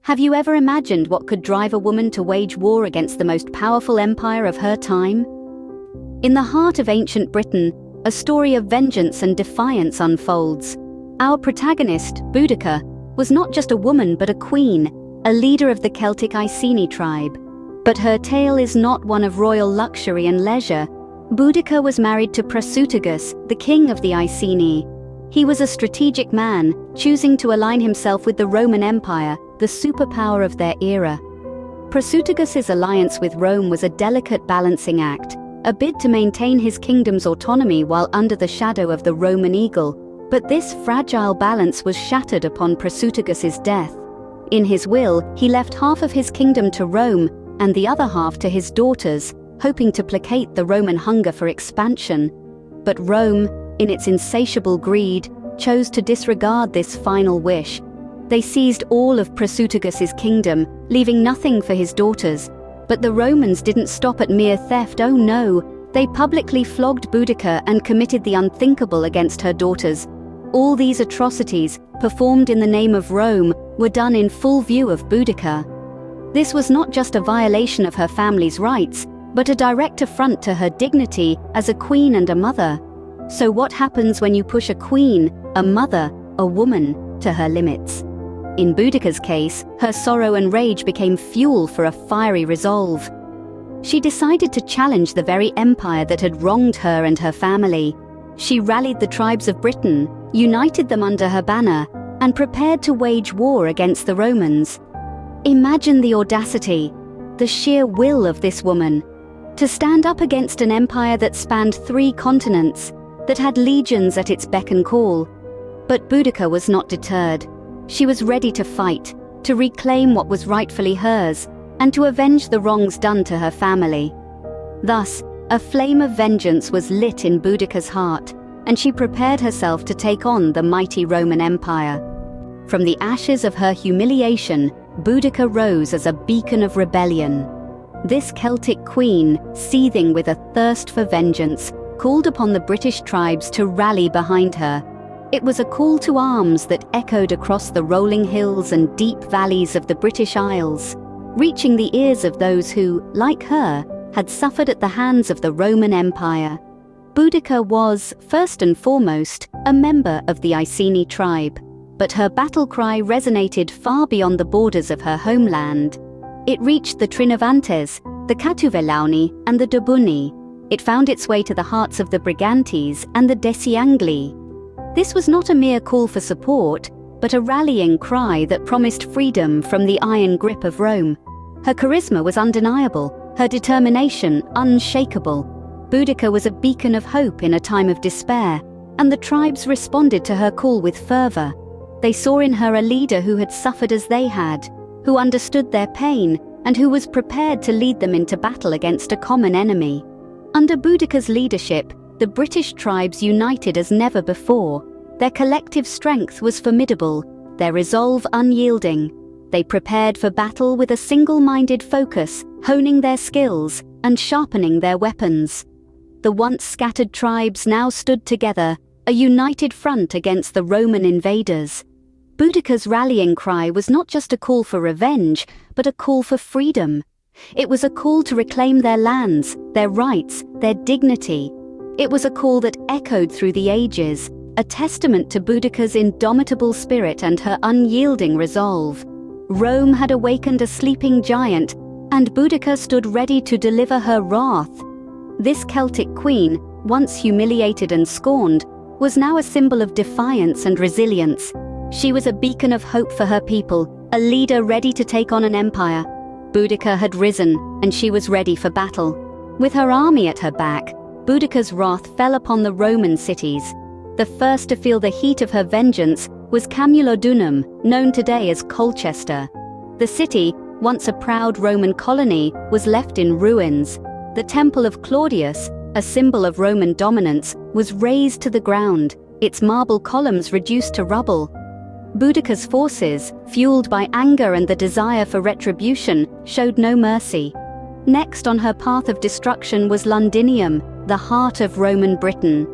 Have you ever imagined what could drive a woman to wage war against the most powerful empire of her time? In the heart of ancient Britain, a story of vengeance and defiance unfolds. Our protagonist, Boudica, was not just a woman but a queen, a leader of the Celtic Iceni tribe. But her tale is not one of royal luxury and leisure. Boudica was married to Prasutagus, the king of the Iceni. He was a strategic man, choosing to align himself with the Roman Empire, the superpower of their era. Prasutagus's alliance with Rome was a delicate balancing act, a bid to maintain his kingdom's autonomy while under the shadow of the Roman eagle. But this fragile balance was shattered upon Prasutagus's death. In his will, he left half of his kingdom to Rome and the other half to his daughters, hoping to placate the Roman hunger for expansion. But Rome, in its insatiable greed, chose to disregard this final wish. They seized all of Prasutagus's kingdom, leaving nothing for his daughters. But the Romans didn't stop at mere theft, oh no! They publicly flogged Boudica and committed the unthinkable against her daughters. All these atrocities, performed in the name of Rome, were done in full view of Boudica. This was not just a violation of her family's rights, but a direct affront to her dignity as a queen and a mother. So what happens when you push a queen, a mother, a woman, to her limits? In Boudica's case, her sorrow and rage became fuel for a fiery resolve. She decided to challenge the very empire that had wronged her and her family. She rallied the tribes of Britain, united them under her banner, and prepared to wage war against the Romans. Imagine the audacity, the sheer will of this woman, to stand up against an empire that spanned 3 continents, that had legions at its beck and call. But Boudica was not deterred. She was ready to fight, to reclaim what was rightfully hers, and to avenge the wrongs done to her family. Thus, a flame of vengeance was lit in Boudica's heart, and she prepared herself to take on the mighty Roman Empire. From the ashes of her humiliation, Boudica rose as a beacon of rebellion. This Celtic queen, seething with a thirst for vengeance, called upon the British tribes to rally behind her. It was a call to arms that echoed across the rolling hills and deep valleys of the British Isles, reaching the ears of those who, like her, had suffered at the hands of the Roman Empire. Boudica was, first and foremost, a member of the Iceni tribe, but her battle cry resonated far beyond the borders of her homeland. It reached the Trinovantes, the Catuvelauni, and the Dobuni. It found its way to the hearts of the Brigantes and the Deciangli. This was not a mere call for support, but a rallying cry that promised freedom from the iron grip of Rome. Her charisma was undeniable, her determination unshakable. Boudica was a beacon of hope in a time of despair, and the tribes responded to her call with fervor. They saw in her a leader who had suffered as they had, who understood their pain, and who was prepared to lead them into battle against a common enemy. Under Boudica's leadership, the British tribes united as never before. Their collective strength was formidable, their resolve unyielding. They prepared for battle with a single-minded focus, honing their skills and sharpening their weapons. The once scattered tribes now stood together, a united front against the Roman invaders. Boudica's rallying cry was not just a call for revenge, but a call for freedom. It was a call to reclaim their lands, their rights, their dignity. It was a call that echoed through the ages, a testament to Boudica's indomitable spirit and her unyielding resolve. Rome had awakened a sleeping giant, and Boudica stood ready to deliver her wrath. This Celtic queen, once humiliated and scorned, was now a symbol of defiance and resilience. She was a beacon of hope for her people, a leader ready to take on an empire. Boudica had risen, and she was ready for battle. With her army at her back, Boudica's wrath fell upon the Roman cities. The first to feel the heat of her vengeance was Camulodunum, known today as Colchester. The city, once a proud Roman colony, was left in ruins. The Temple of Claudius, a symbol of Roman dominance, was razed to the ground, its marble columns reduced to rubble. Boudica's forces, fueled by anger and the desire for retribution, showed no mercy. Next on her path of destruction was Londinium, the heart of Roman Britain.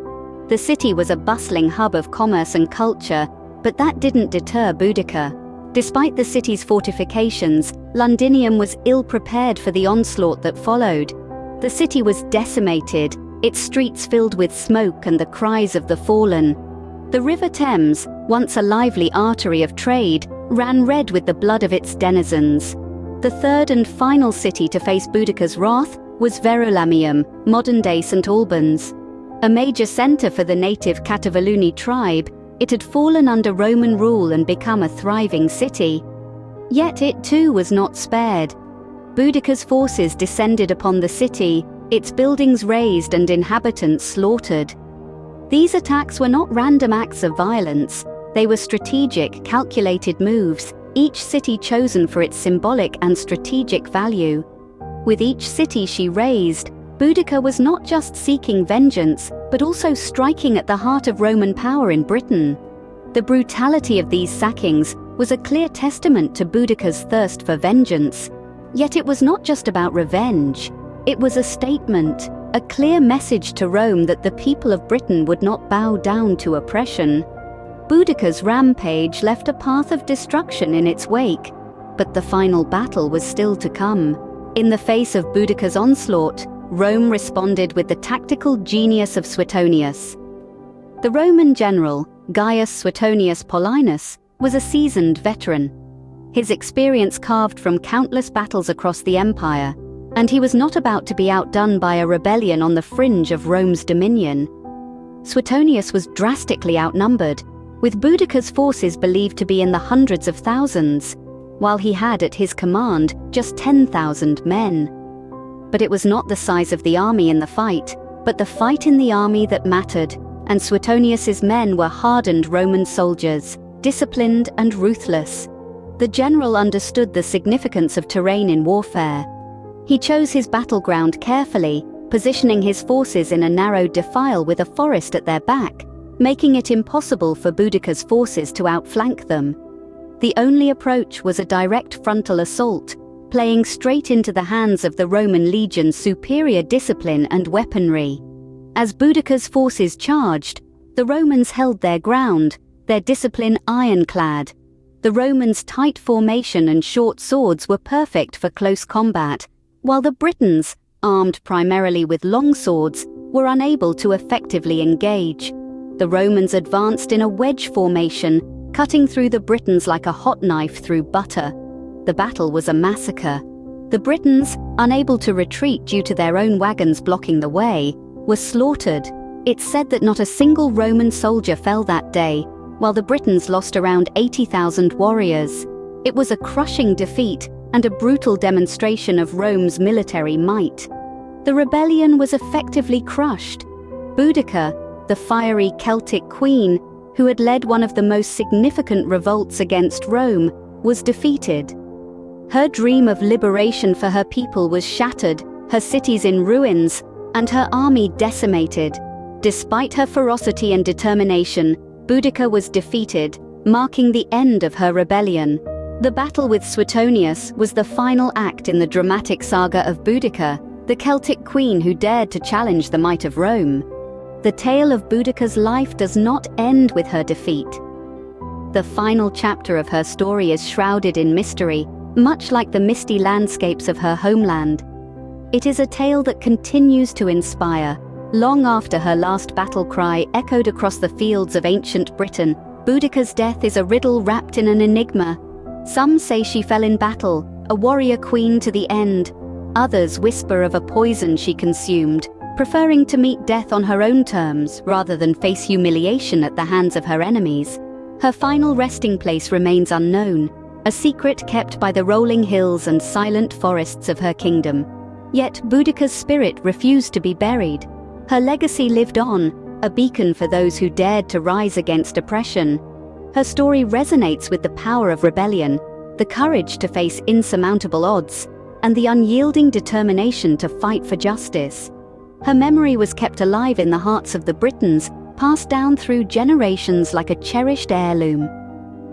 The city was a bustling hub of commerce and culture, but that didn't deter Boudica. Despite the city's fortifications, Londinium was ill-prepared for the onslaught that followed. The city was decimated, its streets filled with smoke and the cries of the fallen. The River Thames, once a lively artery of trade, ran red with the blood of its denizens. The third and final city to face Boudica's wrath was Verulamium, modern-day St. Albans. A major centre for the native Catavaluni tribe, it had fallen under Roman rule and become a thriving city. Yet it too was not spared. Boudica's forces descended upon the city, its buildings razed and inhabitants slaughtered. These attacks were not random acts of violence, they were strategic, calculated moves, each city chosen for its symbolic and strategic value. With each city she razed, Boudica was not just seeking vengeance, but also striking at the heart of Roman power in Britain. The brutality of these sackings was a clear testament to Boudica's thirst for vengeance. Yet it was not just about revenge. It was a statement, a clear message to Rome that the people of Britain would not bow down to oppression. Boudica's rampage left a path of destruction in its wake, but the final battle was still to come. In the face of Boudica's onslaught, Rome responded with the tactical genius of Suetonius. The Roman general, Gaius Suetonius Paulinus, was a seasoned veteran. His experience carved from countless battles across the empire, and he was not about to be outdone by a rebellion on the fringe of Rome's dominion. Suetonius was drastically outnumbered, with Boudica's forces believed to be in the hundreds of thousands, while he had at his command just 10,000 men. But it was not the size of the army in the fight, but the fight in the army that mattered, and Suetonius's men were hardened Roman soldiers, disciplined and ruthless. The general understood the significance of terrain in warfare. He chose his battleground carefully, positioning his forces in a narrow defile with a forest at their back, making it impossible for Boudica's forces to outflank them. The only approach was a direct frontal assault, playing straight into the hands of the Roman legion's superior discipline and weaponry. As Boudica's forces charged, the Romans held their ground, their discipline ironclad. The Romans' tight formation and short swords were perfect for close combat, while the Britons, armed primarily with long swords, were unable to effectively engage. The Romans advanced in a wedge formation, cutting through the Britons like a hot knife through butter. The battle was a massacre. The Britons, unable to retreat due to their own wagons blocking the way, were slaughtered. It's said that not a single Roman soldier fell that day, while the Britons lost around 80,000 warriors. It was a crushing defeat and a brutal demonstration of Rome's military might. The rebellion was effectively crushed. Boudica, the fiery Celtic queen, who had led one of the most significant revolts against Rome, was defeated. Her dream of liberation for her people was shattered, her cities in ruins, and her army decimated. Despite her ferocity and determination, Boudica was defeated, marking the end of her rebellion. The battle with Suetonius was the final act in the dramatic saga of Boudica, the Celtic queen who dared to challenge the might of Rome. The tale of Boudica's life does not end with her defeat. The final chapter of her story is shrouded in mystery, much like the misty landscapes of her homeland. It is a tale that continues to inspire. Long after her last battle cry echoed across the fields of ancient Britain, Boudica's death is a riddle wrapped in an enigma. Some say she fell in battle, a warrior queen to the end. Others whisper of a poison she consumed, preferring to meet death on her own terms rather than face humiliation at the hands of her enemies. Her final resting place remains unknown, a secret kept by the rolling hills and silent forests of her kingdom. Yet Boudica's spirit refused to be buried. Her legacy lived on, a beacon for those who dared to rise against oppression. Her story resonates with the power of rebellion, the courage to face insurmountable odds, and the unyielding determination to fight for justice. Her memory was kept alive in the hearts of the Britons, passed down through generations like a cherished heirloom.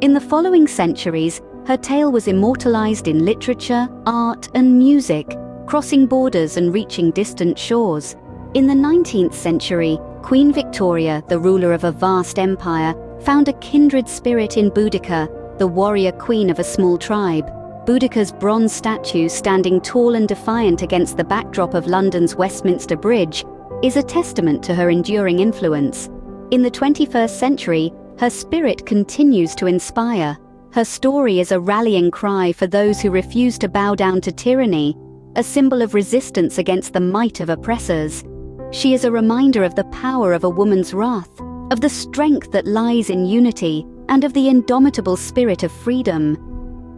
In the following centuries, her tale was immortalized in literature, art, and music, crossing borders and reaching distant shores. In the 19th century, Queen Victoria, the ruler of a vast empire, found a kindred spirit in Boudica, the warrior queen of a small tribe. Boudica's bronze statue, standing tall and defiant against the backdrop of London's Westminster Bridge, is a testament to her enduring influence. In the 21st century, her spirit continues to inspire. Her story is a rallying cry for those who refuse to bow down to tyranny, a symbol of resistance against the might of oppressors. She is a reminder of the power of a woman's wrath, of the strength that lies in unity, and of the indomitable spirit of freedom.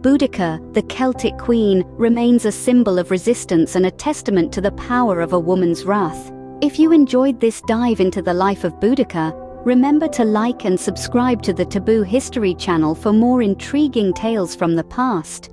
Boudica, the Celtic queen, remains a symbol of resistance and a testament to the power of a woman's wrath. If you enjoyed this dive into the life of Boudica, remember to like and subscribe to the Taboo History channel for more intriguing tales from the past.